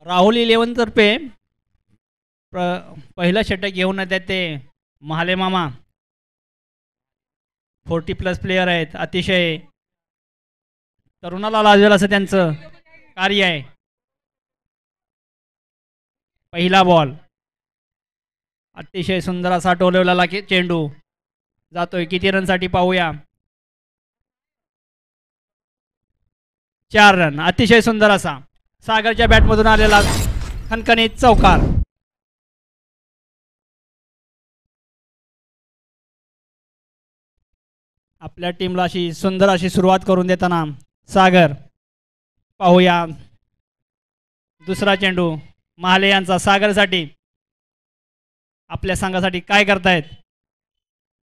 राहुल 11 तर्फे पहिलं षटक घेऊन येतात ते महाले मामा 40+ प्लेयर आहेत. अतिशय तरुणाला लाजवेल असं त्यांचं कार्य आहे. पहिला बॉल अतिशय सुंदर असा टोलवलेला चेंडू जातोय. किती रनसाठी पाहूया. 4 रन. अतिशय सुंदर असा सागरच्या बॅटमधून आलेला खणखणीत चौकार. आपल्या टीमला अशी सुंदर अशी सुरुवात करून देताना सागर. पाहूया दुसरा चेंडू महाले यांचा सागरसाठी आपल्या संघासाठी काय करतायत.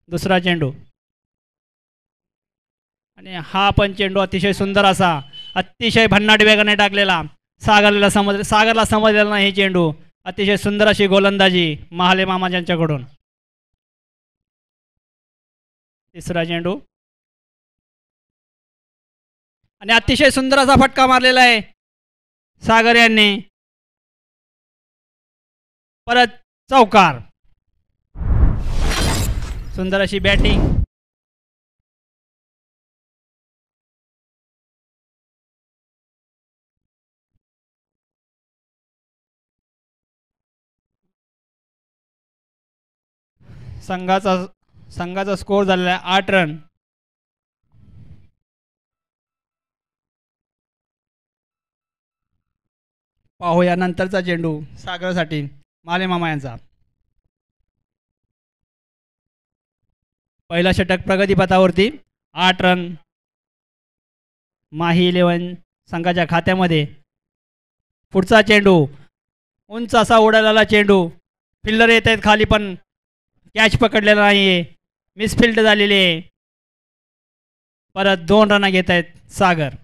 दुसरा चेंडू आणि हा पण चेंडू अतिशय सुंदर असा अतिशय भन्नाट वेगाने टाकलेला. सागरला समजलेला नाही हे चेंडू. अतिशय सुंदर अशी गोलंदाजी महाले मामा यांच्याकडून. तिसरा चेंडू आणि अतिशय सुंदर असा फटका मारलेला आहे सागर यांनी. परत चौकार. सुंदर अशी बॅटिंग. संघाचा स्कोर झालेला आहे 8 रन. पाहूया नंतरचा चेंडू सागरसाठी माले मामा यांचा. पहिला षटक प्रगतीपथावरती 8 रन माही 11 संघाच्या खात्यामध्ये. पुढचा चेंडू उंच असा उडालेला चेंडू. फिल्डर येत आहेत खाली पण कॅच पकडलेला नाही आहे. मिसफिल्ड झालेली आहे. परत 2 रन घेत आहेत सागर.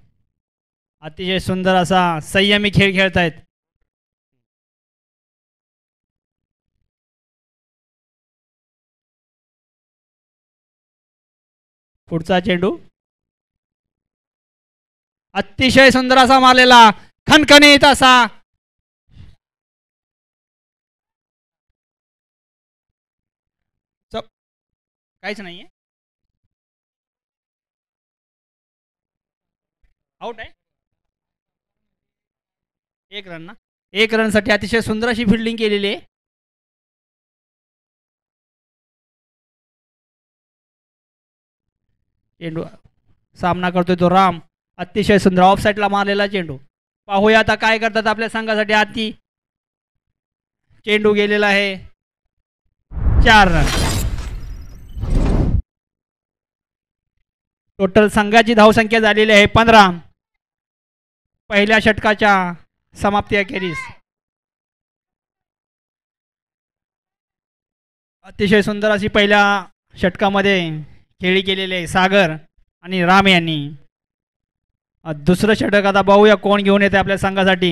अतिशय सुंदर असा संयमी खेळ खेळत आहेत. पुढचा चेंडू अतिशय सुंदर असा मारलेला खणखणीत असा. काहीच नाहीये. आउट आहे. 1 रन ना. 1 रनसाठी अतिशय सुंदर अशी फिल्डिंग केलेली आहे. चेंडू सामना करतोय तो राम. अतिशय सुंदर ऑफ साईडला मारलेला चेंडू. पाहूया आता काय करतात आपल्या संघासाठी. आती चेंडू गेलेला आहे. 4 रन. टोटल संघाची धावसंख्या झालेली आहे 15 पहिल्या षटकाच्या समाप्ती अखेरीस. अतिशय सुंदर अशी पहिल्या षटकामध्ये खेळी केलेली आहे सागर आणि राम यांनी. दुसरं षटक आता पाहूया कोण घेऊन येते आपल्या संघासाठी.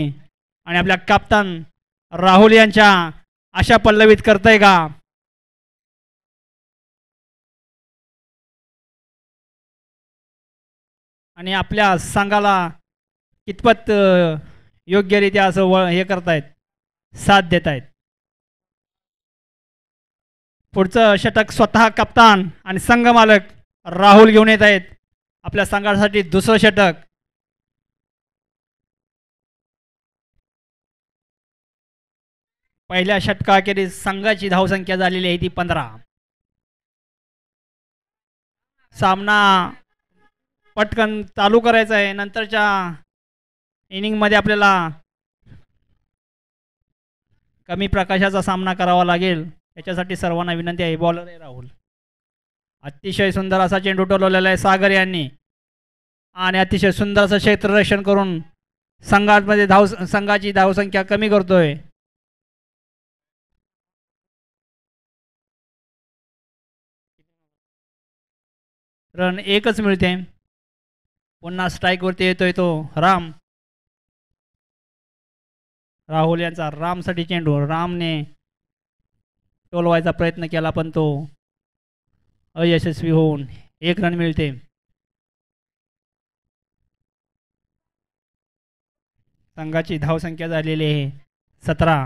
आणि आपल्या कप्तान राहुल यांच्या आशा पल्लवित करतंय का. आणि आपल्या संघाला कितपत योग्यरित्या असं हे करतायत साथ देत आहेत. पुढचं षटक स्वतः कप्तान आणि संघ मालक राहुल घेऊन येत आहेत आपल्या संघासाठी. दुसरं षटक पहिल्या षटकाखेरीस संघाची धावसंख्या झालेली आहे ती 15. सामना पटकन चालू करायचा आहे. नंतरच्या इनिंगमध्ये आपल्याला कमी प्रकाशाचा सामना करावा लागेल. याच्यासाठी सर्वांना विनंती आहे. बॉलर आहे राहुल. अतिशय सुंदर असा चेंडू टोलवलेला आहे सागर यांनी. आणि अतिशय सुंदर असं क्षेत्ररक्षण करून संघामध्ये संघाची धावसंख्या कमी करतोय. रन 1च मिळते. पुन्हा स्ट्राईकवरती येतोय तो राम. राहुल यांचा रामसाठी चेंडू. रामने टोलवायचा प्रयत्न केला पण तो अयशस्वी होऊन 1 रन मिळते. संघाची धावसंख्या झालेली आहे 17.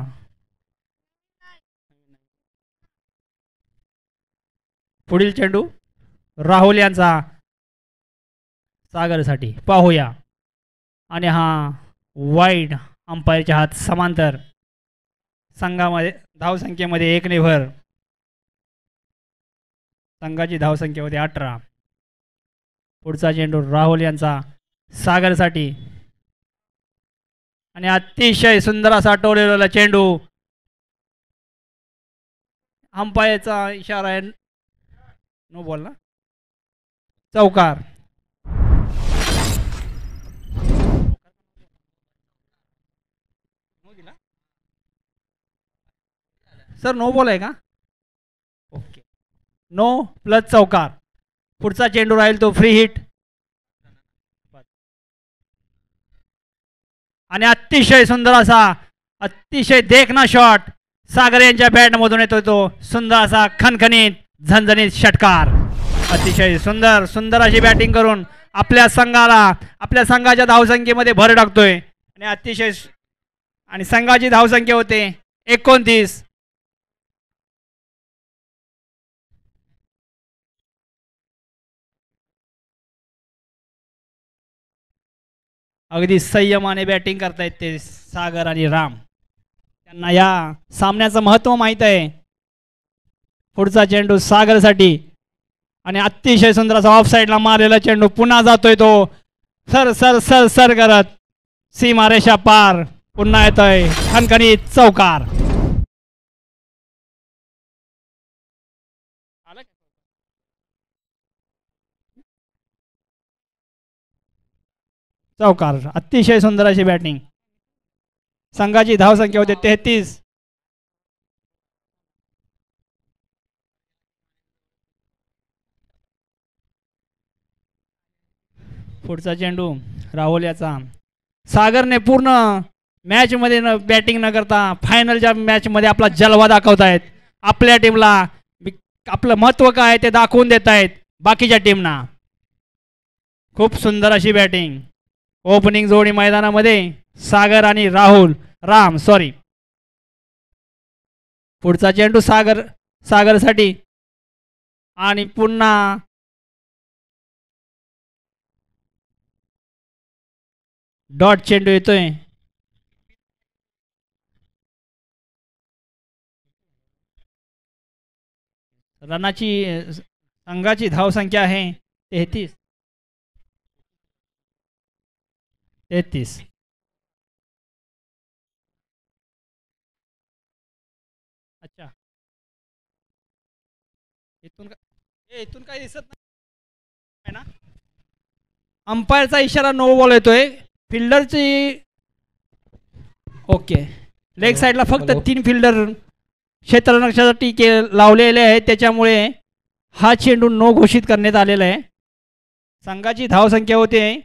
पुढील चेंडू राहुल यांचा सागरसाठी पाहूया. आणि हा वाईड, अंपायरच्या हात समांतर. संघामध्ये धावसंख्येमध्ये 1 ने भर. संघाची धावसंख्या होती 18. पुढचा चेंडू राहुल यांचा सागरसाठी आणि अतिशय सुंदर असा टोलेलेला चेंडू. अंपायरचा इशारा आहे, नो बॉल ना, चौकार. सर नो बॉल आहे का? ओके, नो प्लस चौकार. पुढचा चेंडू राहील तो फ्री हिट. आणि अतिशय सुंदर असा, अतिशय देखना शॉट सागर यांच्या बॅटमधून येतो. तो सुंदर असा खणखणीत झणझणीत षटकार. अतिशय सुंदर सुंदर अशी बॅटिंग करून आपल्या संघाच्या धावसंख्येमध्ये भर टाकतोय. आणि अतिशय आणि संघाची धावसंख्या होते 29. अगदी संयमाने बॅटिंग करतायत ते सागर आणि राम. त्यांना या सामन्याचं महत्त्व माहीत आहे. पुढचा चेंडू सागरसाठी आणि अतिशय सुंदर असा ऑफ साईडला मारलेला चेंडू पुन्हा जातोय तो सर सर सर सर करत सीमारेषा पार. पुन्हा येतोय खणखणीत चौकार. चौकार. अतिशय सुंदर अशी बॅटिंग. संघाची धावसंख्या होते 33. पुढचा चेंडू राहुल याचा. सागरने पूर्ण मॅचमध्ये बॅटिंग न करता फायनलच्या मॅचमध्ये आपला जलवा दाखवतायत. आपल्या टीमला आपलं महत्त्व काय ते दाखवून देत आहेत बाकीच्या टीमना. खूप सुंदर अशी बॅटिंग. ओपनिंग जोडी मैदानामध्ये सागर आणि राम. पुढचा चेंडू सागरसाठी आणि पुन्हा डॉट चेंडू येतोय. रनाची संघाची धावसंख्या आहे 33. अच्छा, इथून काही दिसत नाही ना. अंपायरचा इशारा नो बॉल येतोय. फिल्डरची ओके. लेग साईडला फक्त 3 फिल्डर क्षेत्ररक्षणासाठी लावलेले आहेत. त्याच्यामुळे हा चेंडू नो घोषित करण्यात आलेला आहे. संघाची धावसंख्या होते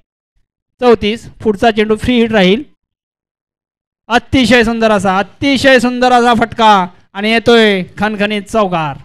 34. पुढचा चेंडू फ्री हिट राहील. अतिशय सुंदर असा फटका आणि येतोय खणखणीत चौकार.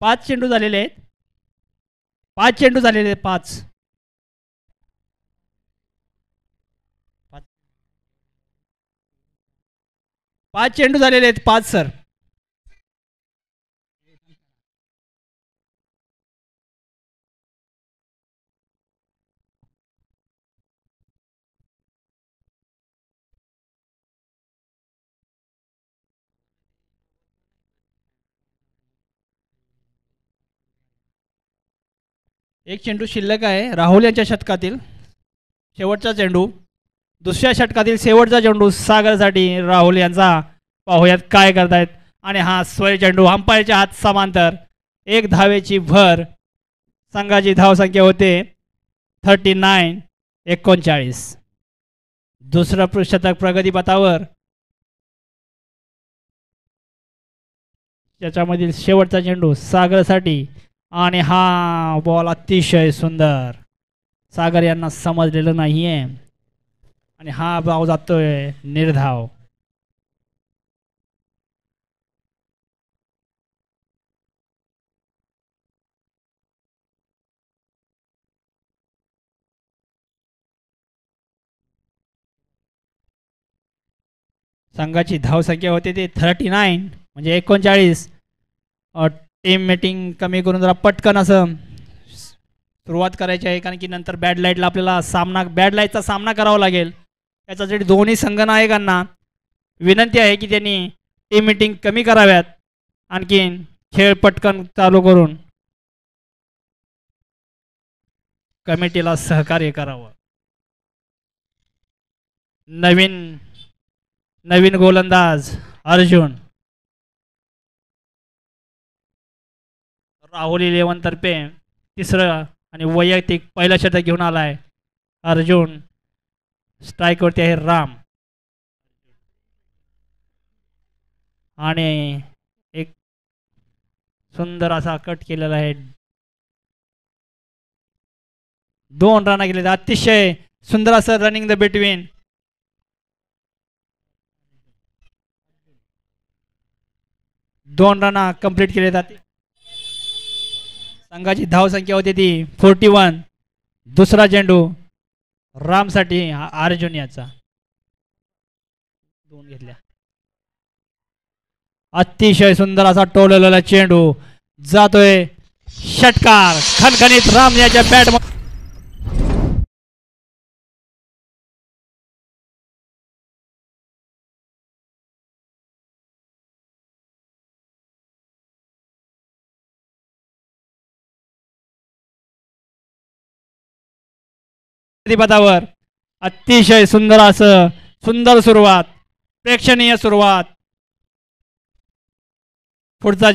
पाच चेंडू झालेले आहेत. 5 चेंडू झालेले आहेत. 5 सर. एक चेंडू शिल्लक आहे राहुल यांच्या षटकातील शेवटचा चेंडू. दुसऱ्या षटकातील शेवटचा चेंडू सागरसाठी राहुल यांचा. पाहूयात काय करतायत. आणि हा स्वय चेंडू अंपायरच्या हात समांतर. 1 धावेची भर. संघाची धावसंख्या होते 39-39. दुसरं षटक प्रगतीपथावर. त्याच्यामधील शेवटचा चेंडू सागरसाठी आणि हा बॉल अतिशय सुंदर. सागर यांना समजलेलं नाही आहे आणि हा धाव जातोय निर्धाव. संघाची धावसंख्या होते ते 39 म्हणजे 39. टीम मीटिंग कमी करून जरा पटकन असं सुरुवात करायची आहे, कारण की नंतर बॅड लाईटला आपल्याला बॅड लाईटचा सामना करावा लागेल. त्याच्यासाठी दोन्ही संघनायकांना विनंती आहे की त्यांनी टीम मीटिंग कमी कराव्यात, आणखीन खेळ पटकन चालू करून कमिटीला सहकार्य करावं. नवीन गोलंदाज अर्जुन. राहुल 11 तर्फे तिसरं आणि वैयक्तिक पहिला षटक घेऊन आलाय अर्जुन. स्ट्राईकवरती आहे राम आणि एक सुंदर असा कट केलेला आहे. 2 रन गेले. अतिशय सुंदर असं रनिंग द बिटवीन. दोन रन कंप्लीट केले जाते. संघाची धावसंख्या होती ती 41. दुसरा चेंडू रामसाठी अर्जुन याचा. 2 घेतल्या. अतिशय सुंदर असा टोललेला चेंडू जातोय षटकार. खणखणीत राम याच्या बॅट पदावर. अतिशय सुंदर असं सुंदर सुरुवात, प्रेक्षणीय सुरुवात. पुढचा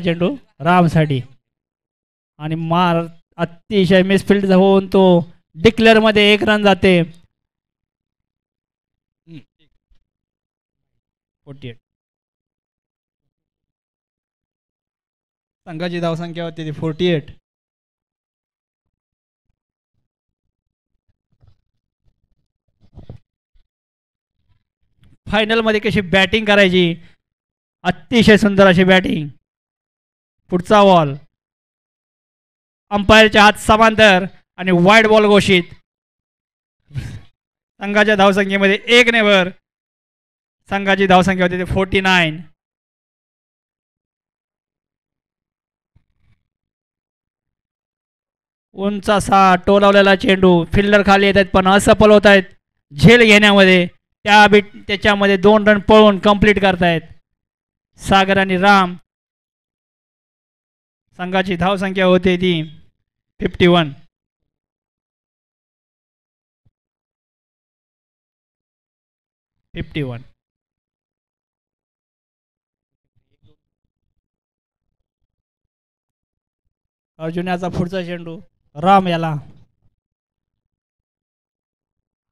चेंडू रामसाठी आणि मार अतिशय मिसफिल्ड होऊन तो डिक्लेअर मध्ये 1 रन जाते. 48. संघाची धावसंख्या होती ती 48. फायनल मध्ये कशी बॅटिंग करायची, अतिशय सुंदर अशी बॅटिंग. पुढचा बॉल अंपायरच्या हात समांतर आणि वाईड बॉल घोषित. संघाच्या धावसंख्येमध्ये 1 ने भर. संघाची धावसंख्या होती 49. उंच असा टोलावलेला चेंडू. फिल्डर खाली येत आहेत पण असफल होत आहेत झेल घेण्यामध्ये. त्याच्यामध्ये 2 रन पळून कंप्लीट करतायत सागर आणि राम. संघाची धावसंख्या होती ती 51. अर्जुन याचा पुढचा चेंडू राम याला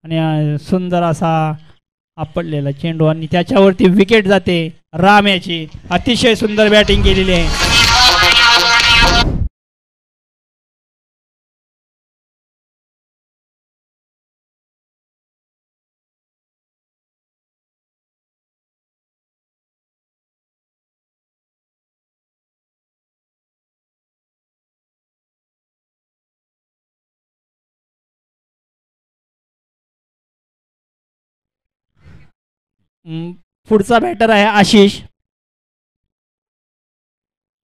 आणि सुंदर असा आपटलेला चेंडू आणि त्याच्यावरती विकेट जाते राम याची. अतिशय सुंदर बॅटिंग केलेली आहे. पुढचा बॅटर आहे आशिष.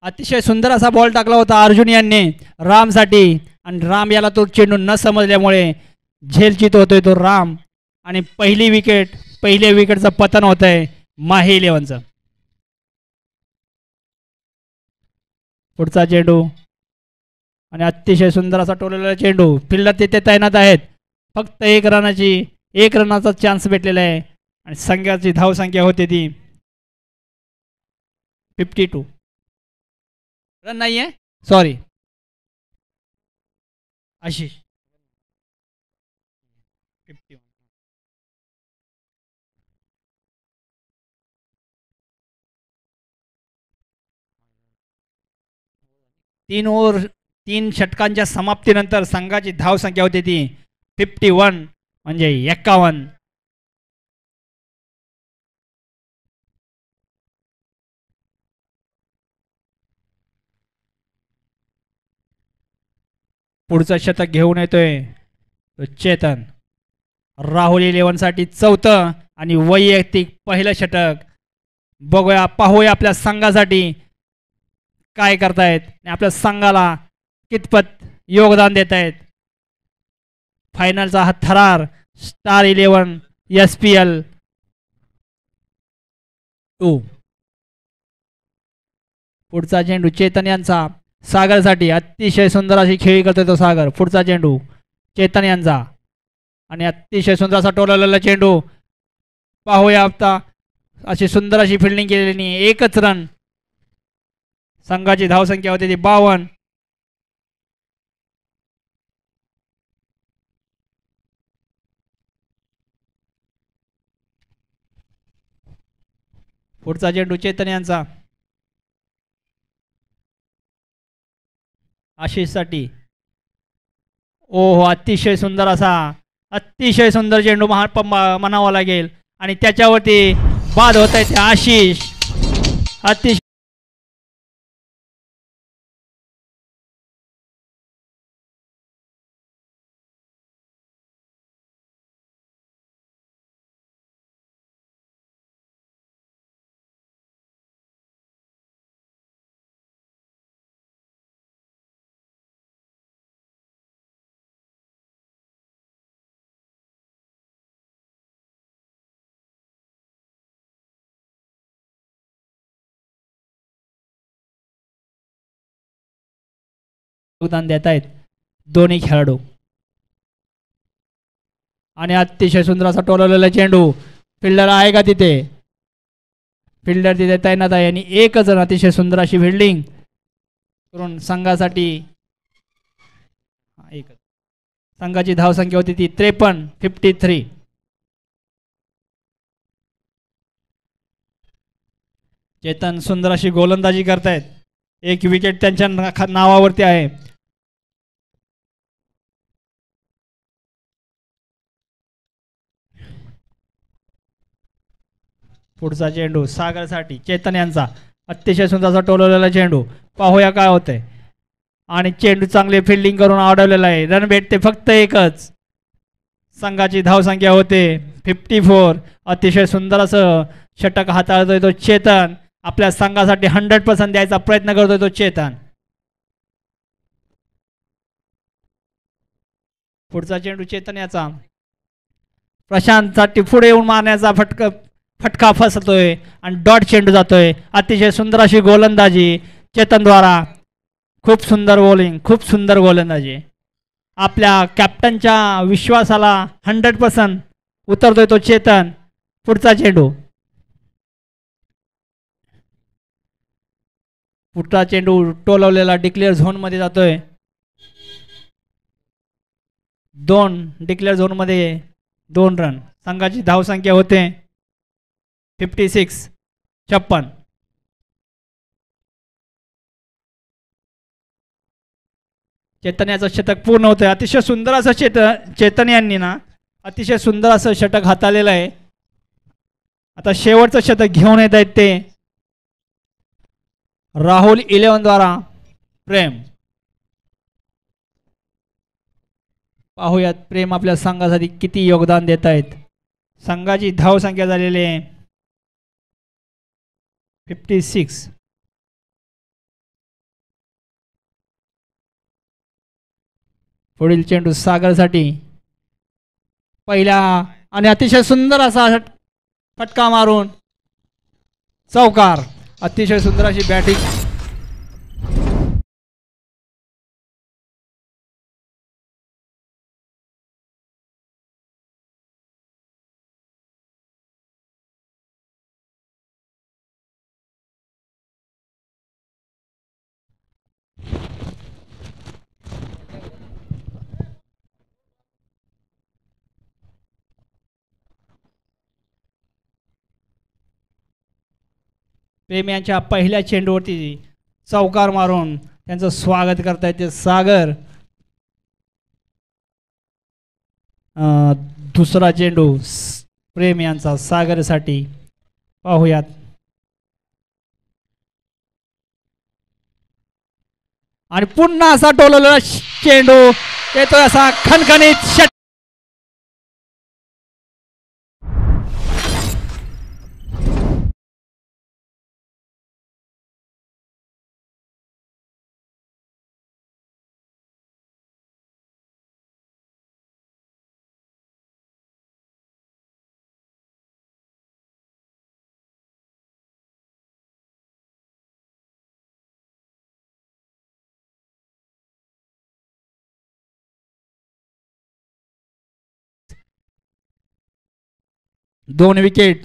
अतिशय सुंदर असा बॉल टाकला होता अर्जुन यांनी रामसाठी आणि राम याला तो चेंडू न समजल्यामुळे झेलचित होतोय तो राम आणि पहिल्या विकेटचं पतन होत आहे माही 11चं. पुढचा चेंडू आणि अतिशय सुंदर असा टोललेला चेंडू. फिल्डर तिथे तैनात आहेत. फक्त 1 रनाचा चान्स भेटलेला आहे आणि संघाची धावसंख्या होते ती 52. रन नाही आहे. सॉरी आशिष 51. 3 ओव्हर 3 षटकांच्या समाप्तीनंतर संघाची धावसंख्या होती ती 51 म्हणजे 51. पुढचं शतक घेऊन येतोय चेतन. राहुल 11 साठी चौथं आणि वैयक्तिक पहिलं षटक. बघूया पाहूया आपल्या संघासाठी काय करतायत आपल्या संघाला कितपत योगदान देत आहेत. फायनलचा हा थरार स्टार 11 SPL 2. पुढचा चेंडू चेतन यांचा सागरसाठी. अतिशय सुंदर अशी खेळी करतोय तो सागर. पुढचा चेंडू चेतन यांचा आणि अतिशय सुंदर असा टोलवलेला चेंडू. पाहूया आता अशी सुंदर अशी फिल्डिंग केलेली. एकच रन. संघाची धावसंख्या होती ती 52. पुढचा चेंडू चेतन यांचा आशिष साठी. ओहो अतिशय सुंदर असा अतिशय सुंदर चेंडू म्हणावा लागेल आणि त्याच्यावरती बाद होत आहे ते आशिष. अतिशय योगदान देत आहेत दोन्ही खेळाडू. आणि अतिशय सुंदर असा टोलवलेला चेंडू. फिल्डर आहे का तिथे. फिल्डर तिथे तैनात आहे आणि एकच जण अतिशय सुंदर अशी फिल्डिंग करून संघासाठी एकच. संघाची धावसंख्या होती ती 53. चेतन सुंदर अशी गोलंदाजी करतायत. एक विकेट त्यांच्या नावावरती आहे. पुढचा चेंडू सागरसाठी. चेतन यांचा अतिशय सुंदर असा टोलवलेला चेंडू. पाहूया काय होतंय. आणि चेंडू चांगले फिल्डिंग करून अडवलेला आहे. रन भेटते फक्त एकच. संघाची धावसंख्या होते 54. अतिशय सुंदर असं षटक हाताळतोय तो चेतन. आपल्या संघासाठी 100% द्यायचा प्रयत्न करतोय तो चेतन. पुढचा चेंडू चेतन याचा. प्रशांतसाठी पुढे येऊन मारण्याचा फटका फसतोय आणि डॉट चेंडू जातोय. अतिशय सुंदर अशी गोलंदाजी चेतनद्वारा. खूप सुंदर बॉलिंग खूप सुंदर गोलंदाजी. आपल्या कॅप्टनच्या विश्वासाला 100% उतरतोय तो चेतन. पुढचा चेंडू. पुढचा चेंडू टोलवलेला डिक्लेअर झोनमध्ये जातोय. 2 डिक्लेअर झोनमध्ये 2 रन. संघाची धावसंख्या होते 56. चेतन याचं षटक पूर्ण होतंय. अतिशय सुंदर असं चेतन यांनी ना अतिशय सुंदर असं षटक हाताळलेलं आहे. आता शेवटचं शतक घेऊन येत आहेत ते राहुल 11 द्वारा प्रेम. पाहूयात प्रेम आपल्या संघासाठी किती योगदान देत आहेत. संघाची धावसंख्या झालेली आहे 56. पुढील चेंडू सागरसाठी. पहिला आणि अतिशय सुंदर असा फटका मारून चौकार. अतिशय सुंदर अशी बॅटिंग. प्रेम यांच्या पहिल्या चेंडूवरती चौकार मारून त्यांचं स्वागत करतायत ते सागर. दुसरा चेंडू प्रेम यांचा सागरसाठी पाहूयात. आणि पुन्हा असा टोलवलेला चेंडू येतोय असा खणखणीत षट. दोन विकेट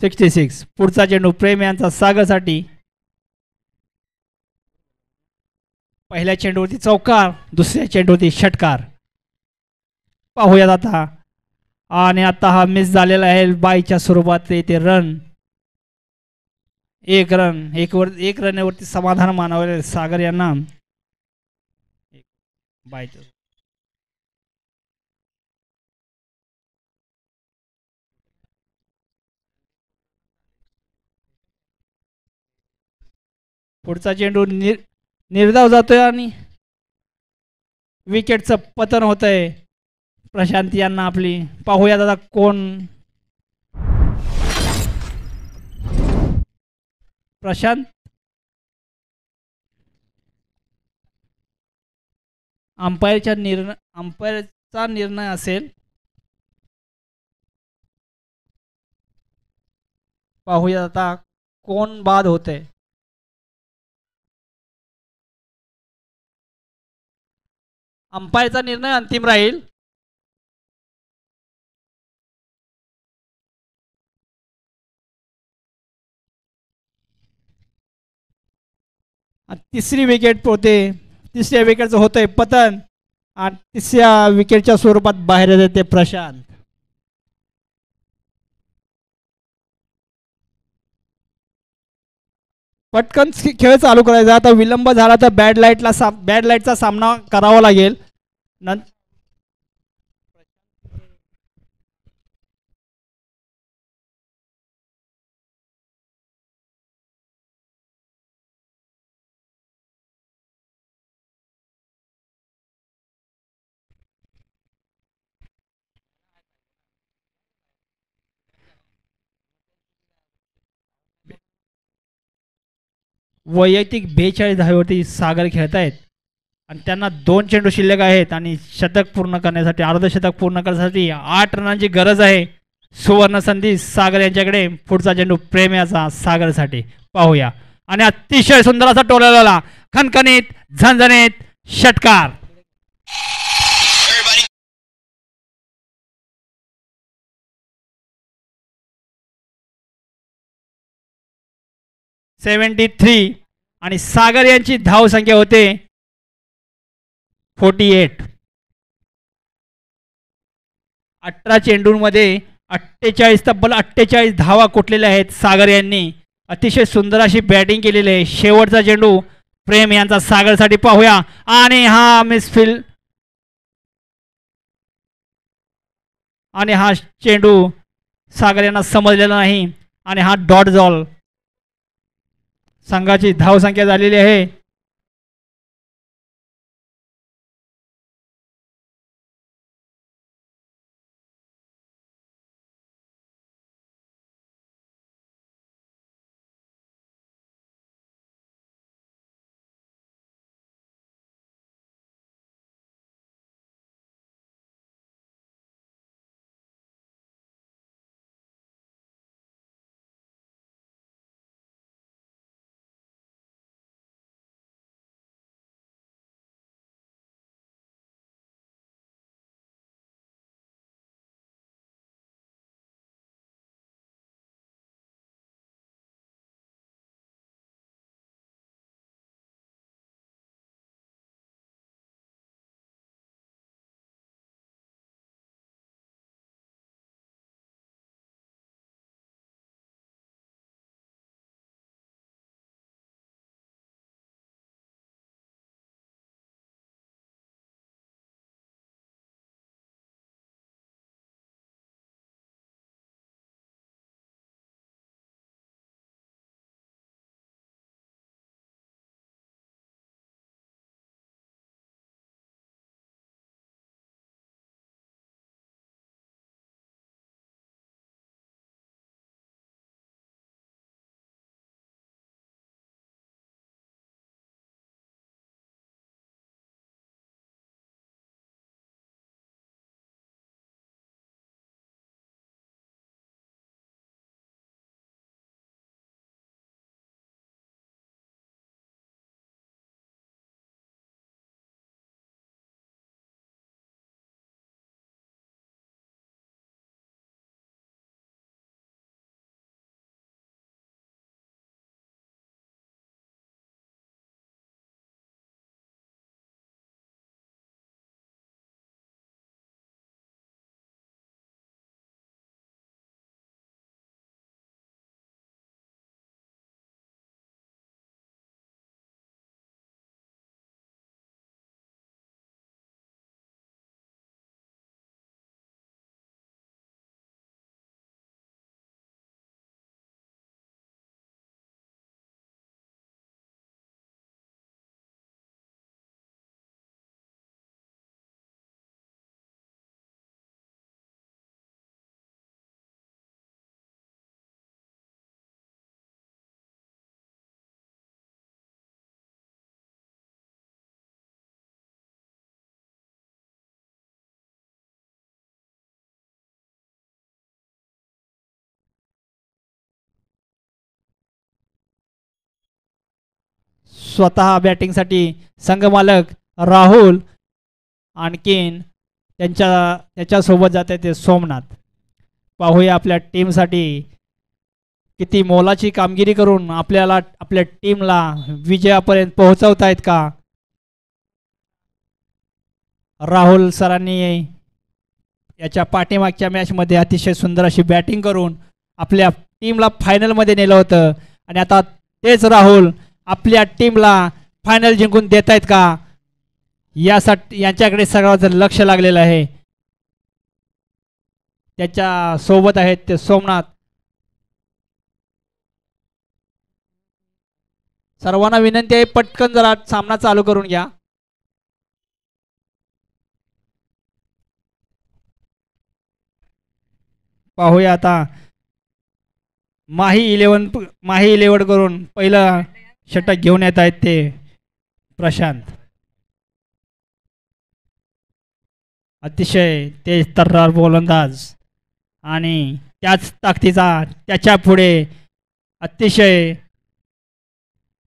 66. पुढचा चेंडू प्रेम यांचा सागरसाठी. पहिल्या चेंडूवरती चौकार, दुसऱ्या चेंडूवरती षटकार पाहूयात आता. आणि आता हा मिस झालेला आहे बाईच्या स्वरूपात ते रन. एक रनवरती समाधान मानावे सागर यांना. बाईच्या पुढचा चेंडू निर्धाव जातोय आणि विकेटचं पतन होत आहे प्रशांत यांना आपली. पाहूयात आता कोण. प्रशांत अंपायरचा निर्णय असेल. पाहूयात आता कोण बाद होते. अंपायरचा निर्णय अंतिम राहील. तिसरी विकेट पोहते. तिसऱ्या विकेटचं होतंय पतन आणि तिसऱ्या विकेटच्या स्वरूपात बाहेर येते प्रशांत. पटकन खेळ चालू करायचा. आता विलंब झाला तर बॅड लाईटचा सामना करावा लागेल. वैयक्तिक 42 धावेवरती सागर खेळत आहेत आणि त्यांना 2 चेंडू शिल्लक आहेत आणि शतक पूर्ण करण्यासाठी अर्धशतक पूर्ण करण्यासाठी 8 रनांची गरज आहे. सुवर्ण संधी सागर यांच्याकडे. पुढचा चेंडू प्रेम याचा सागरसाठी पाहूया. आणि अतिशय सुंदर असा टोलवलेला खणखणीत झणझणीत षटकार. (73) आणि सागर यांची धाव संख्या होते 48. 18 चेंडूंमध्ये तब्बल 48 धावा कुठलेल्या आहेत सागर यांनी. अतिशय सुंदर अशी बॅटिंग केलेली आहे. शेवटचा चेंडू प्रेम यांचा सागरसाठी पाहूया. आणि हा मिसफील्ड आणि हा चेंडू सागर यांना समजलेला नाही आणि हा डॉट बॉल. संघाची धावसंख्या झालेली आहे स्वतः बॅटिंगसाठी संघमालक राहुल, आणखीन त्याच्यासोबत जाते ते सोमनाथ. पाहूया आपल्या टीमसाठी किती मोलाची कामगिरी करून आपल्या टीमला विजयापर्यंत पोहोचवत आहेत का. राहुल सरांनी याच्या पाठीमागच्या मॅचमध्ये अतिशय सुंदर अशी बॅटिंग करून आपल्या टीमला फायनलमध्ये नेलं होतं आणि आता तेच राहुल आपल्या टीमला फायनल जिंकून देत आहेत का, यासाठी यांच्याकडे सगळं लक्ष लागलेलं आहे. त्याच्या सोबत आहेत ते सोमनाथ. सर्वांना विनंती आहे पटकन जरा सामना चालू करून घ्या. पाहूया आता माही इलेव्हन करून पहिलं षटक घेऊन येत आहेत ते प्रशांत. अतिशय तेज तर्रार गोलंदाज आणि त्याच ताकदीचा त्याच्या पुढे अतिशय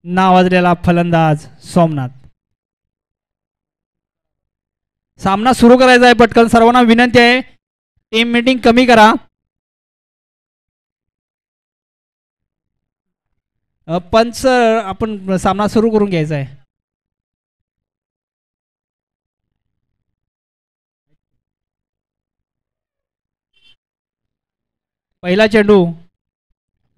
नावाजलेला फलंदाज सोमनाथ. सामना सुरू करायचा आहे पटकन. सर्वांना विनंती आहे टीम मीटिंग कमी करा. पंच आपण सामना सुरू करून घ्यायचा आहे. पहिला चेंडू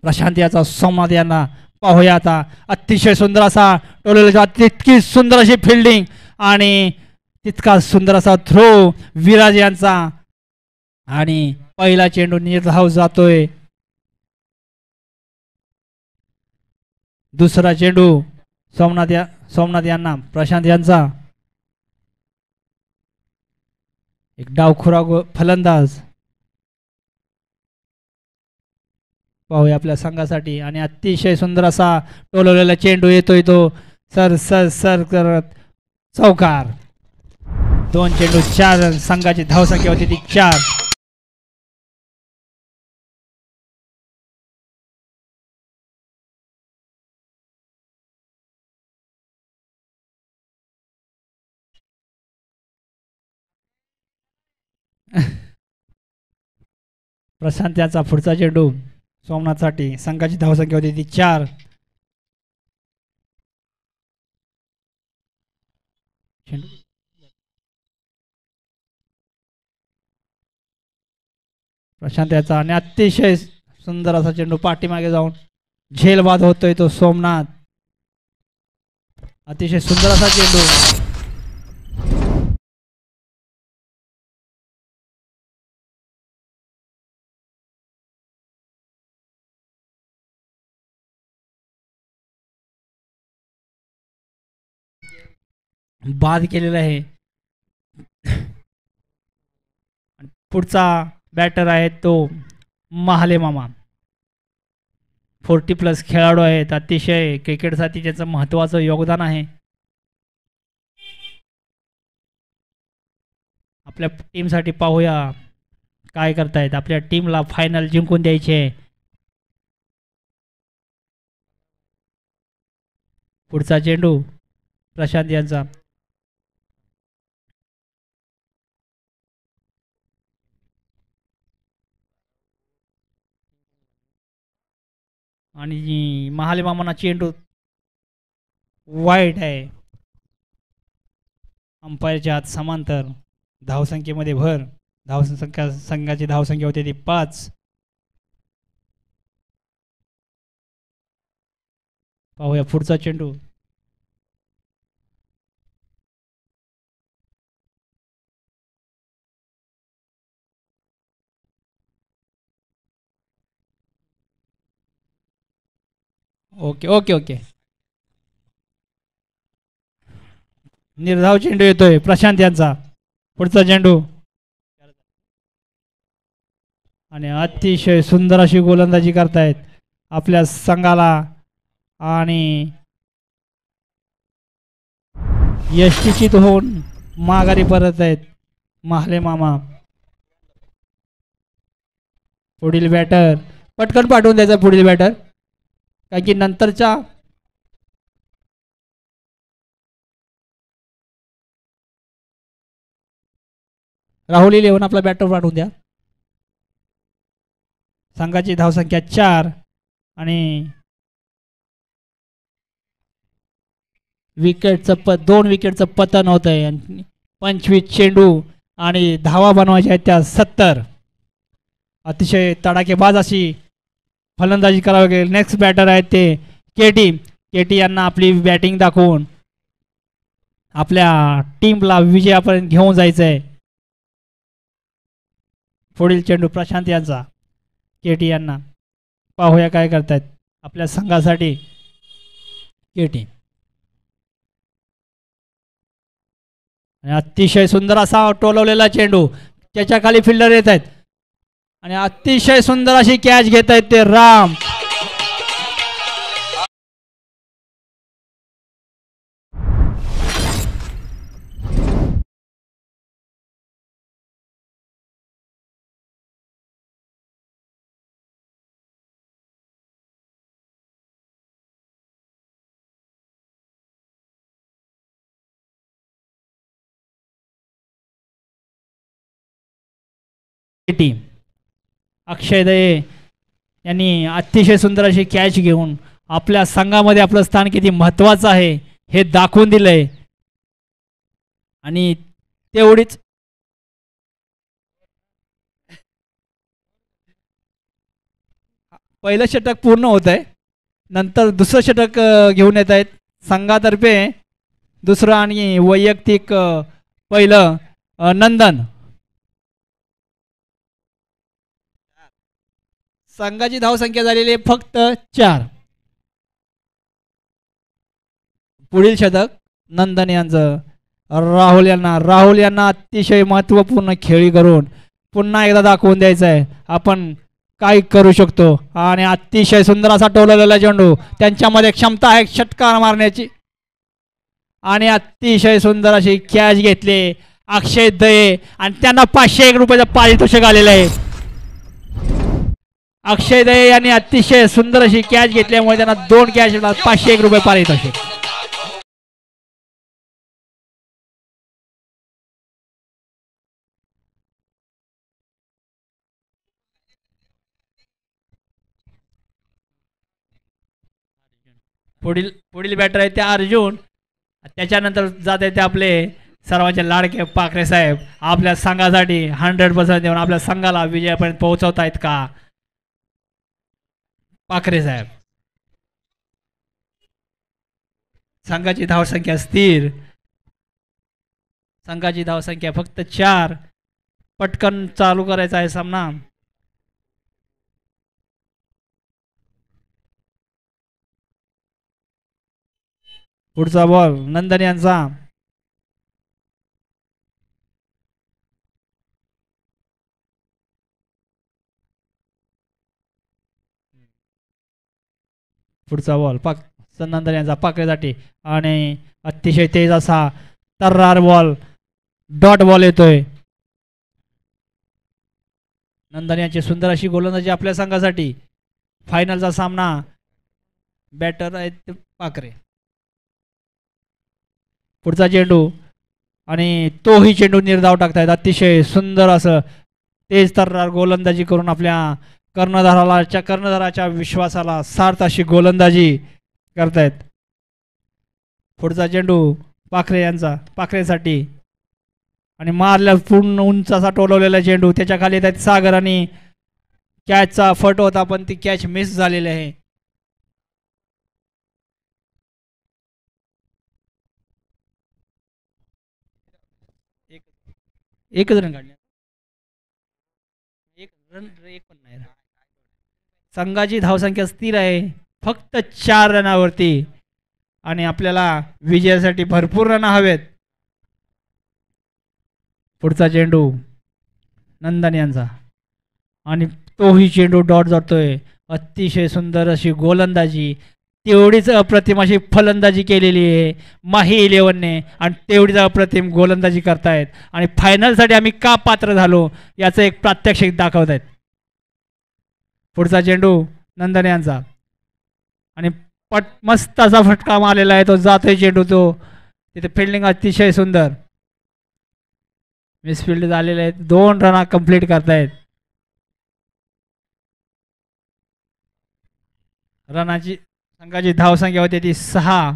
प्रशांत याचा सोमनाथ यांना. पाहूया आता अतिशय सुंदर असा टोलेला तितकी सुंदर अशी फिल्डिंग आणि तितका सुंदर असा थ्रो विराज यांचा आणि पहिला चेंडू निर्धाव जातोय. दुसरा चेंडू सोमनाथ यांना प्रशांत यांचा. एक डावखुरा फलंदाज पाहूया आपल्या संघासाठी आणि अतिशय सुंदर असा टोलवलेला चेंडू येतोय तो सर सर सर करत चौकार. 2 चेंडू 4 रन. संघाची धावसंख्या होती ती 4. प्रशांत याचा पुढचा चेंडू सोमनाथसाठी. संघाची धावसंख्या होती ती 4. प्रशांत याचा आणि अतिशय सुंदर असा चेंडू पाठीमागे जाऊन झेलबाद होतोय तो सोमनाथ. अतिशय सुंदर असा चेंडू. बाद केलेला आहे. पुढचा बॅटर आहे तो महाले मामा. 40+ खेळाडू आहेत. अतिशय क्रिकेटसाठी त्याचं महत्त्वाचं योगदान आहे. आपल्या टीमसाठी पाहूया काय करतायत. आपल्या टीमला फायनल जिंकून द्यायचे. पुढचा चेंडू प्रशांत यांचा. आणि महाले मामाना चेंडू वाईट आहे. अंपायरच्या हात समांतर. धावसंख्येमध्ये भर. संघाची धावसंख्या होती ती 5. पाहूया पुढचा चेंडू. Okay okay okay. निर्धाव चेंडू येतोय प्रशांत यांचा. पुढचा चेंडू आणि अतिशय सुंदर अशी गोलंदाजी करतायत आपल्या संघाला आणि यष्टीचित होऊन माघारी परत आहेत महाले मामा. पुढील बॅटर पटकन पाठवून द्यायचा. पुढील बॅटर कारण की नंतरच्या राहुल 11 आपला बॅटर पाठवून द्या. संघाची धावसंख्या 4 आणि दोन विकेटचं पतन होत आहे. 25 चेंडू आणि धावा बनवायच्या आहेत त्या 70. अतिशय तडाखेबाज अशी फलंदाजी करावी लागेल. नेक्स्ट बॅटर आहेत ते केटी यांना आपली बॅटिंग दाखवून आपल्या टीमला विजयापर्यंत घेऊन जायचं आहे. पुढील चेंडू प्रशांत यांचा. केटी यांना पाहूया काय करतायत आपल्या संघासाठी. केटी अतिशय सुंदर असा टोलवलेला चेंडू, त्याच्या खाली फिल्डर येत आहेत आणि अतिशय सुंदर अशी कॅच घेत आहेत ते राम. अक्षय दये यांनी अतिशय सुंदर अशी कॅच घेऊन आपल्या संघामध्ये आपलं स्थान किती महत्त्वाचं आहे हे दाखवून दिलंय. आणि तेवढीच पहिलं षटक पूर्ण होत आहे, नंतर दुसरं षटक घेऊन येत आहेत संघातर्फे. दुसरं आणि वैयक्तिक पहिलं नंदन. संघाची धावसंख्या झालेली आहे फक्त 4. पुढील षटक नंदन यांचं. राहुल यांना अतिशय महत्त्वपूर्ण खेळी करून पुन्हा एकदा दाखवून द्यायचं आहे आपण काय करू शकतो. आणि अतिशय सुंदर असा टोलवलेला चेंडू, त्यांच्यामध्ये क्षमता आहे षटकार मारण्याची आणि अतिशय सुंदर अशी कॅच घेतली अक्षय दये आणि त्यांना 501 रुपयाचं पारितोषिक आलेलं आहे. अक्षय दये यांनी अतिशय सुंदर अशी कॅच घेतल्यामुळे त्यांना 2 कॅच 501 रुपये पारितोषिक. पुढील बॅटर आहे ते अर्जुन. त्याच्यानंतर जात आहे ते आपले सर्वांचे लाडके पाखरे साहेब. आपल्या संघासाठी 100% देऊन आपल्या संघाला विजयापर्यंत पोहोचवत आहेत का पाखरे साहेब. संघाची धावसंख्या स्थिर, संघाची धावसंख्या फक्त 4. पटकन चालू करायचा आहे सामना. पुढचा बॉल नंदन यांचा. पुढचा बॉल नंदन यांचा पाकळीसाठी आणि अतिशय तेज असा तर्रार बॉल, डॉट बॉल येतोय. नंदन यांची सुंदर अशी गोलंदाजी आपल्या संघासाठी. फायनलचा सामना. बॅटर आहेत पाखरे. पुढचा चेंडू आणि तोही चेंडू निर्धाव टाकतायत. अतिशय सुंदर असं तेज तर्रार गोलंदाजी करून आपल्या कर्णधाराच्या विश्वासाला सार्थ अशी गोलंदाजी करतायत. पुढचा चेंडू पाखरेसाठी आणि मारल्या पूर्ण उंच असा टोलवलेला चेंडू, त्याच्या खाली येत आहेत सागर आणि कॅचचा फट होता पण ती कॅच मिस झालेली आहे. एकच रन काढले, एक पण नाही. संघाची धावसंख्या स्थिर आहे फक्त 4 रनावरती आणि आपल्याला विजयासाठी भरपूर रन हवेत. पुढचा चेंडू नंदन यांचा आणि तोही चेंडू डॉट जातोय. अतिशय सुंदर अशी गोलंदाजी, तेवढीच अप्रतिम अशी फलंदाजी केलेली आहे माही 11ने आणि तेवढीच अप्रतिम गोलंदाजी करतायत आणि फायनलसाठी आम्ही का पात्र झालो याचं एक प्रात्यक्षिक दाखवत आहेत. पुढचा चेंडू नंदन यांचा आणि मस्त असा फटका मारलेला आहे, तो जातोय चेंडू, तो तिथे फिल्डिंग अतिशय सुंदर. मिसफिल्ड झालेले आहेत. 2 रन कंप्लीट करतायत. रनाची संघाची धावसंख्या होती ती 6.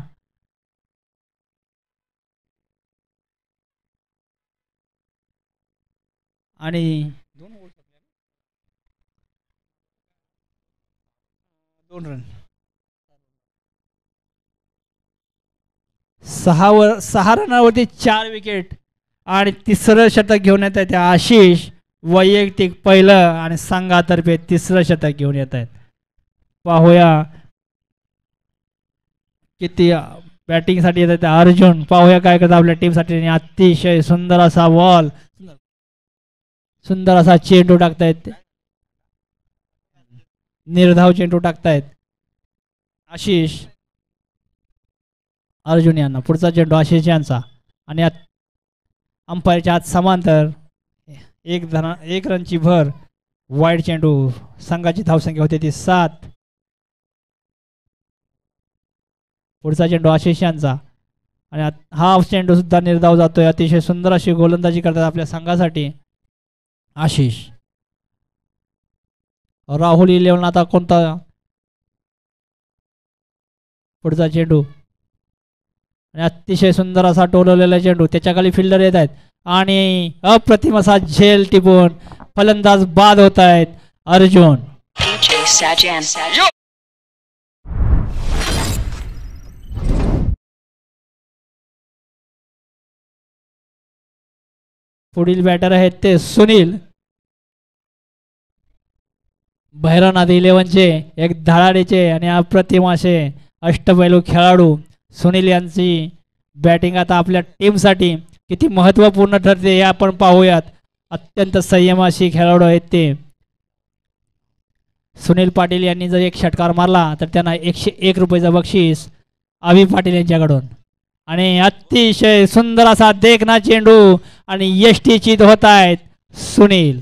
आणि 2 रन 6 रनावरती 4 विकेट आणि तिसरं शतक घेऊन येत आहेत आशिष. वैयक्तिक पहिलं आणि संघातर्फे तिसरं शतक घेऊन येत आहेत. पाहूया किती बॅटिंगसाठी येत आहेत अर्जुन. पाहूया काय करतात आपल्या टीमसाठी. अतिशय सुंदर असा बॉल, सुंदर असा चेंडू टाकतायत. निर्धाव चेंडू टाकतायत आशिष. अर्जुन यांना पुढचा चेंडू आशिष यांचा आणि अंपायरच्या हात समांतर 1 रनची भर. वाईड चेंडू. संघाची धावसंख्या होती ती 7. पुढचा चेंडू आशिष यांचा आणि हा चेंडू सुद्धा निर्धाव जातोय. अतिशय सुंदर अशी गोलंदाजी करतात आपल्या संघासाठी आशिष. राहुल 11 आता कोणता पुढचा चेंडू आणि अतिशय सुंदर असा टोलवलेला चेंडू. त्याच्या खाली फिल्डर येत आहेत आणि अप्रतिम असा झेल टिपून फलंदाज बाद होत आहेत अर्जुन. पुढील बॅटर आहेत ते सुनील. भैरवनाथ 11चे एक धडाडीचे आणि अप्रतिम असे अष्टपैलू खेळाडू सुनील यांची बॅटिंग आता आपल्या टीमसाठी किती महत्त्वपूर्ण ठरते हे आपण पाहूयात. अत्यंत संयमाशी खेळाडू आहेत ते. सुनील पाटील यांनी जर एक षटकार मारला तर त्यांना 101 रुपयाचं बक्षीस अभि पाटील यांच्याकडून. आणि अतिशय सुंदर असा देखना चेंडू आणि यष्टीचित होत आहेत सुनील.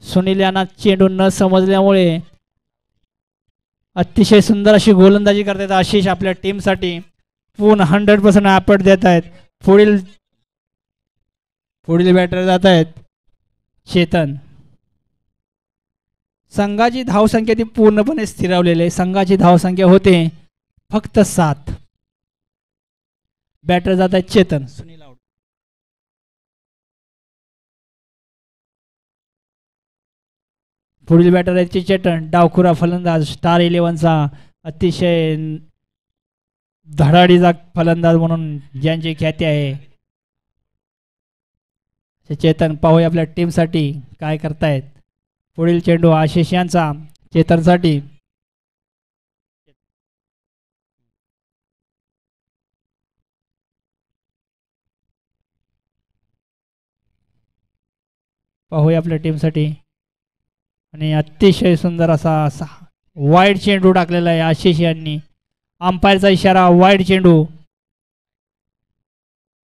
सुनील यांना चेंडू न समजल्यामुळे अतिशय सुंदर अशी गोलंदाजी करतात आशिष आपल्या टीमसाठी. पूर्ण 100% एफर्ट देत आहेत. पुढील बॅटर जात आहेत चेतन. संघाची धावसंख्या ती पूर्णपणे स्थिरावलेली आहे. संघाची धावसंख्या होते फक्त 7. बॅटर जात आहेत चेतन. सुनील आउट. पुढील बॅटर आहेत चेतन. डावखुरा फलंदाज स्टार 11चा अतिशय धडाडीचा फलंदाज म्हणून ज्यांची ख्याती आहे चेतन. पाहूया आपल्या टीमसाठी काय करतायत. पुढील चेंडू आशिष यांचा चेतनसाठी. पाहूया आपल्या टीमसाठी आणि अतिशय सुंदर असा वाईड चेंडू टाकलेला आहे आशिष यांनी. अंपायरचा इशारा वाईड चेंडू.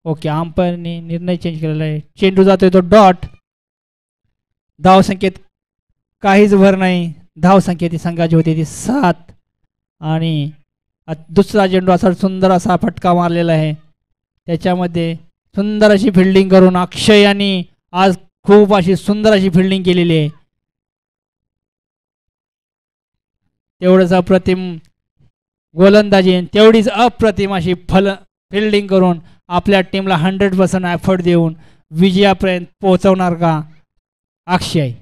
ओके, अंपायरने निर्णय चेंज केलेला आहे. चेंडू जातोय तो डॉट. धावसंख्येत काहीच भर नाही. धावसंख्या ती संघाची होती ती 7 आणि दुसरा चेंडू असा सुंदर असा फटका मारलेला आहे. त्याच्यामध्ये सुंदर अशी फिल्डिंग करून अक्षय यांनी आज खूप अशी सुंदर अशी फिल्डिंग केलेली आहे. तेवढंच अप्रतिम गोलंदाजी तेवढीच अप्रतिम अशी फिल्डिंग करून आपल्या टीमला 100% एफर्ट देऊन विजयापर्यंत पोहोचवणार का अक्षय.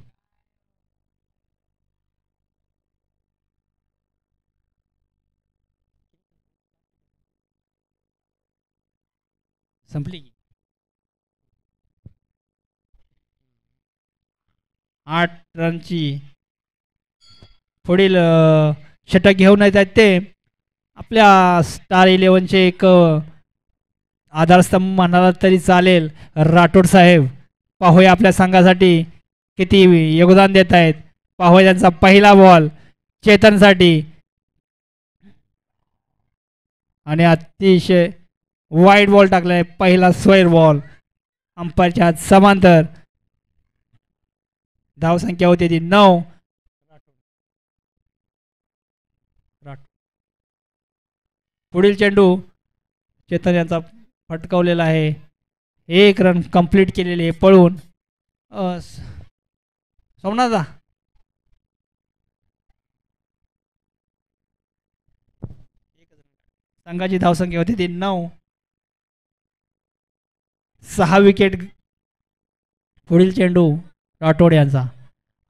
संपली 8 रनची पुढील षटक घेऊन येत आहेत ते आपल्या स्टार 11चे एक आधारस्तंभ म्हणाला तरी चालेल राठोड साहेब. पाहूया आपल्या संघासाठी किती योगदान देत आहेत. पाहूया त्यांचा पहिला बॉल चेतनसाठी आणि अतिशय वाईड बॉल टाकला आहे. पहिला स्क्वेअर बॉल. अंपायरच्या हात समांतर. धावसंख्या होती ती 9. पुढील चेंडू चेतन यांचा फटकावलेला आहे. 1 रन कंप्लीट केलेले पळून. सोमनाथा संघाची धावसंख्या होती ती 9. 6 विकेट. पुढील चेंडू राठोड यांचा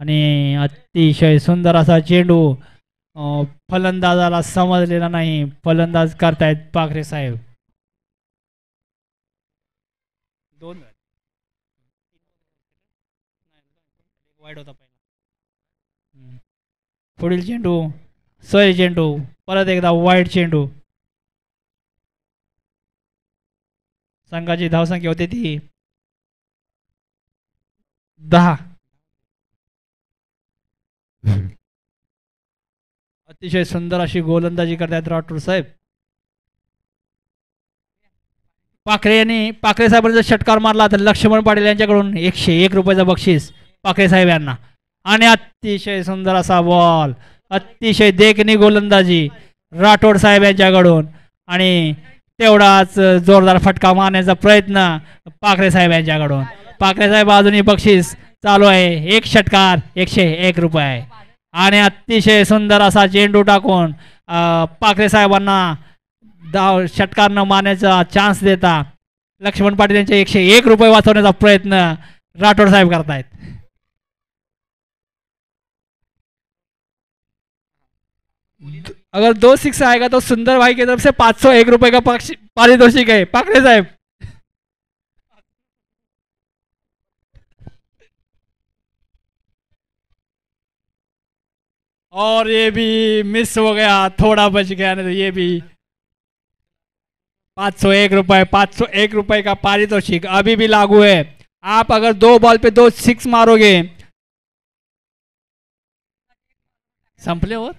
आणि अतिशय सुंदर असा चेंडू फलंदाजाला समजलेला नाही. फलंदाज करतायत पाखरे साहेब. 2 वाईट होता पहिला. पुढील चेंडू सही चेंडू. परत एकदा वाईट चेंडू. संघाची धावसंख्या होती ती 10. अतिशय सुंदर अशी गोलंदाजी करतायत राठोड साहेब. पाखरे साहेबांनी जर षटकार मारला तर लक्ष्मण पाटील यांच्याकडून 101 रुपयाचं बक्षीस पाखरे साहेब यांना. आणि अतिशय सुंदर असा बॉल. अतिशय देखणी गोलंदाजी राठोड साहेब यांच्याकडून आणि तेवढाच जोरदार फटका मारण्याचा प्रयत्न पाखरे साहेब यांच्याकडून. पाखरे साहेब अजूनही बक्षीस चालू आहे. 1 षटकार 101 रुपये. आणि अतिशय सुंदर असा चेंडू टाकून पाखरे साहेबांना षटकार न मारण्याचा चान्स देता लक्ष्मण पाटील यांचे 101 रुपये वाचवण्याचा प्रयत्न राठोड साहेब करतायत. अगर 2 6 आएगा तो सुंदर भाई की तरफ से 501 रुपए का पारितोषिक है पाखरे साहेब. और ये भी मिस हो गया. थोड़ा बच गया नहीं तो ये भी 501 रुपए. 501 रुपए का पारितोषिक अभी भी लागू है. आप अगर 2 बॉल पे 2 6 मारोगे संपले. और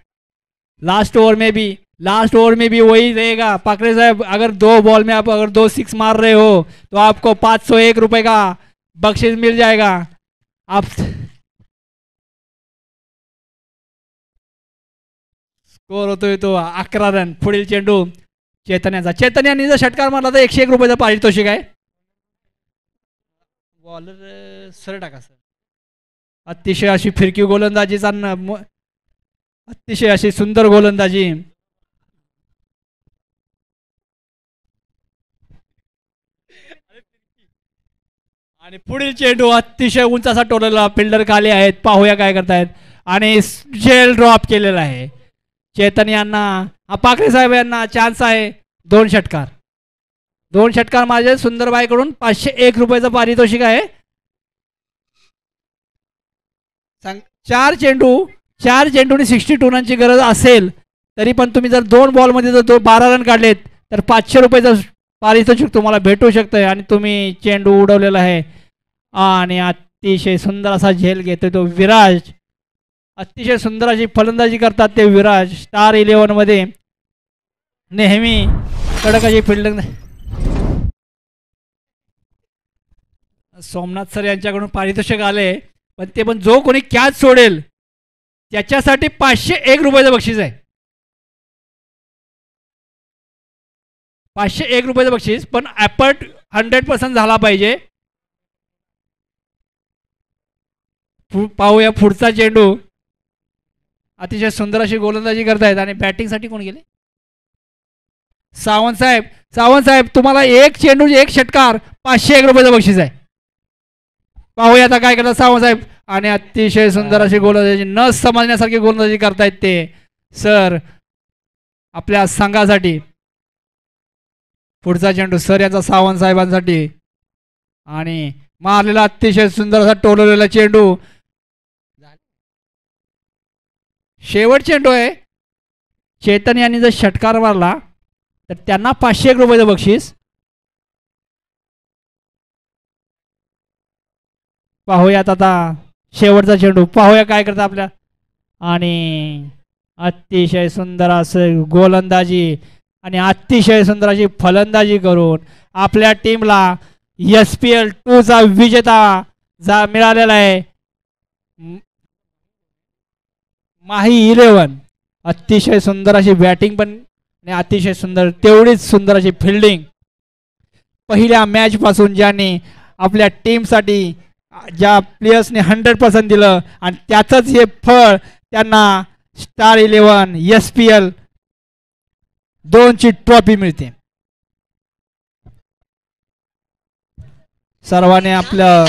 लास्ट ओवर में भी वही रहेगा पाखरे साहब. अगर 2 बॉल में आप अगर 2 6 मार रहे हो तो आपको 501 रुपए का बख्शीश मिल जाएगा. आप स्कोर होतोय तो 11 रन. पुढील चेंडू चेतन यांनी जर षटकार मारला तर 101 रुपयाचा पारितोषिक आहे. बॉलर सर टाका सर. अतिशय अशी फिरकी गोलंदाजीचा अतिशय अशी सुंदर गोलंदाजी. आणि पुढील चेंडू अतिशय उंच असा टोलला. फिल्डर खाली आहेत. पाहूया काय करतायत. आणि जेल ड्रॉप केलेला आहे. चेतन यांना पाखरे साहेब यांना चान्स आहे. 2 षटकार. 2 षटकार माझे सुंदरबाईकडून 501 रुपयाचं पारितोषिक आहे. 4 चेंडूनी 62 रनची गरज असेल तरी पण तुम्ही जर 2 बॉलमध्ये जर 12 रन काढलेत तर 500 रुपयाचं पारितोषिक तुम्हाला भेटू शकतं. आणि तुम्ही चेंडू उडवलेला आहे. आणि अतिशय सुंदर असा झेल घेतोय तो विराज. अतिशय सुंदर अशी फलंदाजी करतात ते विराज. स्टार 11 मध्ये नेहमी कडक अशी फिल्डिंग. सोमनाथ सर यांच्याकडून पारितोषिक आले पण ते पण जो कोणी कॅच सोडेल त्याच्यासाठी 501 रुपयाचं बक्षीस आहे. 501 रुपयाचं बक्षीस. पण ॲपर्ट 100% झाला पाहिजे. पाहूया पुढचा चेंडू. अतिशय सुंदर अशी गोलंदाजी करतायत. आणि बॅटिंगसाठी कोण गेले. सावंत साहेब तुम्हाला 1 चेंडू 1 षटकार 501 रुपयाचं बक्षीस आहे. पाहूया आता काय करतात सावंत साहेब. आणि अतिशय सुंदर अशी गोलंदाजी न समजण्यासारखी गोलंदाजी करतायत ते सर आपल्या संघासाठी. पुढचा चेंडू सर यांचा सावंत साहेबांसाठी. आणि मारलेला अतिशय सुंदर असा टोलवलेला चेंडू. शेवट चेंडू आहे. चेतन यांनी जर षटकार मारला तर त्यांना 501 रुपयाचं बक्षीस. पाहूयात आता शेवटचा चेंडू. पाहूया काय करता आपल्या. आणि अतिशय सुंदर असं गोलंदाजी आणि अतिशय सुंदर अशी फलंदाजी करून आपल्या टीमला SPL 2चा विजेता मिळालेला आहे. माही 11. अतिशय सुंदर अशी बॅटिंग पण आणि अतिशय सुंदर, तेवढीच सुंदर अशी फिल्डिंग पहिल्या मॅच पासून ज्यांनी आपल्या टीमसाठी ज्या प्लेयर्सने 100% दिलं आणि त्याचंच हे फळ त्यांना स्टार 11 SPL 2ची ट्रॉफी मिळते. सर्वांनी आपलं